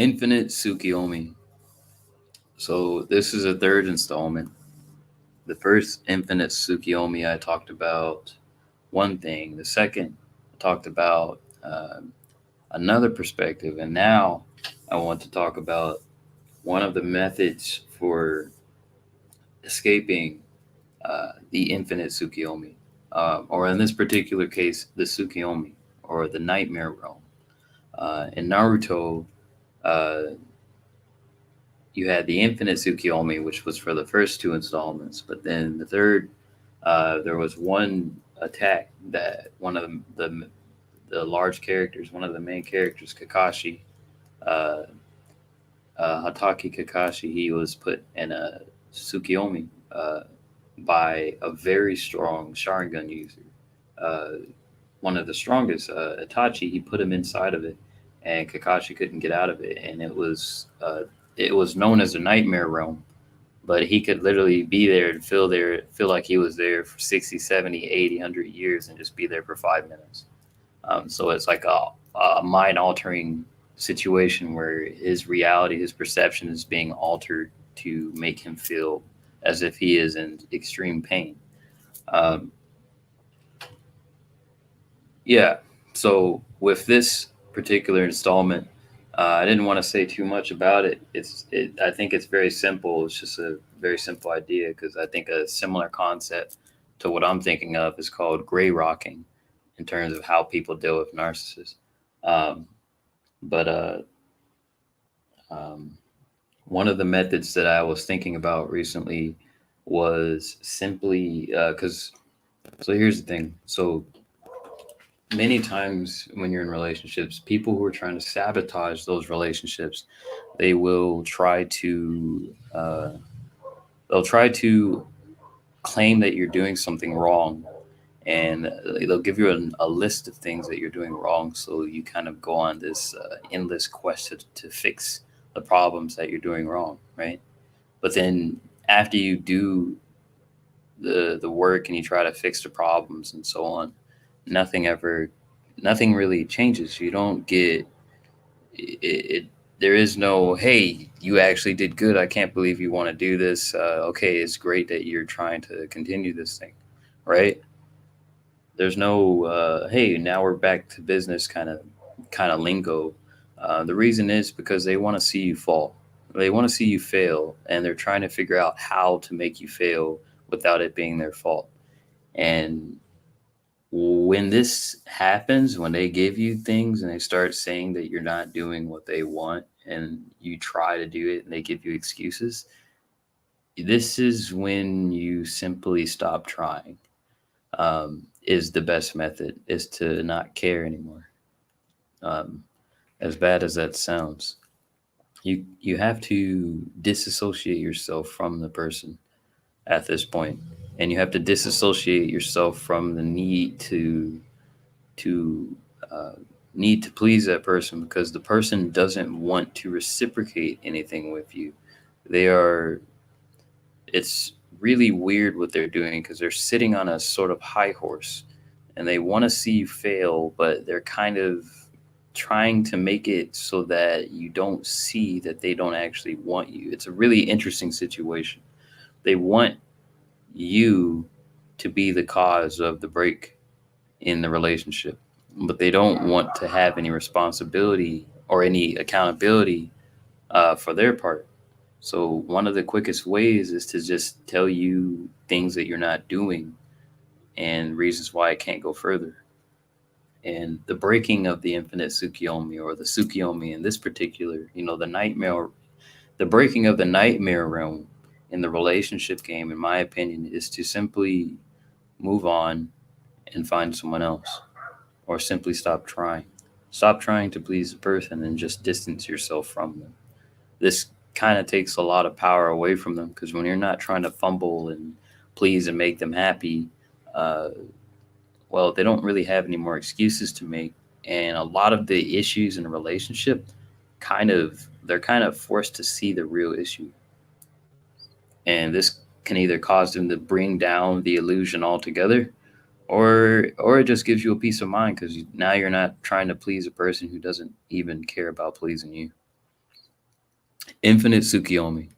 Infinite Tsukiyome. So this is a third installment. The first Infinite Tsukiyome, I talked about one thing. The second, I talked about another perspective. And now I want to talk about one of the methods for escaping the infinite Tsukiomi, or in this particular case, the Tsukiomi, or the Nightmare Realm. In Naruto, uh, you had the infinite Tsukiomi, which was for the first two installments, but then the third, there was one attack that one of the large characters, one of the main characters, Kakashi, uh, Hataki Kakashi, he was put in a Tsukiomi by a very strong Sharingan user. Uh, One of the strongest, Itachi, he put him inside of it, and Kakashi couldn't get out of it, and it was known as the Nightmare Realm. But he could literally be there and feel like he was there for 60, 70, 80, 100 years and just be there for 5 minutes. So it's like a mind altering situation where his reality, his perception is being altered to make him feel as if he is in extreme pain. Um, yeah. So with this particular installment, I didn't want to say too much about it. I think it's very simple. It's just a very simple idea because I think a similar concept to what I'm thinking of is called gray rocking in terms of how people deal with narcissists. Um, but um, One of the methods that I was thinking about recently was simply because. So here's the thing. So many times when you're in relationships, people who are trying to sabotage those relationships, they will try to they'll try to claim that you're doing something wrong, and they'll give you a list of things that you're doing wrong. So you kind of go on this endless quest to fix the problems that you're doing wrong, right? But then after you do the work and you try to fix the problems and so on, nothing ever, nothing really changes. You don't get it. There is no, hey, you actually did good. I can't believe you want to do this. Okay, it's great that you're trying to continue this thing, right? There's no, hey, now we're back to business kind of lingo. The reason is because they want to see you fall. They want to see you fail, and they're trying to figure out how to make you fail without it being their fault. And when this happens, when they give you things and they start saying that you're not doing what they want and you try to do it and they give you excuses, this is when you simply stop trying. Is the best method is to not care anymore. Um, as bad as that sounds, you have to disassociate yourself from the person at this point, and you have to disassociate yourself from the to uh, need to please that person because the person doesn't want to reciprocate anything with you. They are. It's really weird what they're doing because they're sitting on a sort of high horse, and they want to see you fail, but they're kind of trying to make it so that you don't see that they don't actually want you. It's a really interesting situation. They want you to be the cause of the break in the relationship, but they don't want to have any responsibility or any accountability for their part. So, one of the quickest ways is to just tell you things that you're not doing and reasons why it can't go further. And the breaking of the infinite Tsukiomi, or the Tsukiomi in this particular, the breaking of the nightmare realm in the relationship game, in my opinion, is to simply move on and find someone else, or simply stop trying. Stop trying to please the person and just distance yourself from them. This kind of takes a lot of power away from them because when you're not trying to fumble and please and make them happy, uh, well, they don't really have any more excuses to make. And a lot of the issues in a relationship they're kind of forced to see the real issue. And this can either cause them to bring down the illusion altogether, or it just gives you a peace of mind because now you're not trying to please a person who doesn't even care about pleasing you. Infinite Tsukiyome.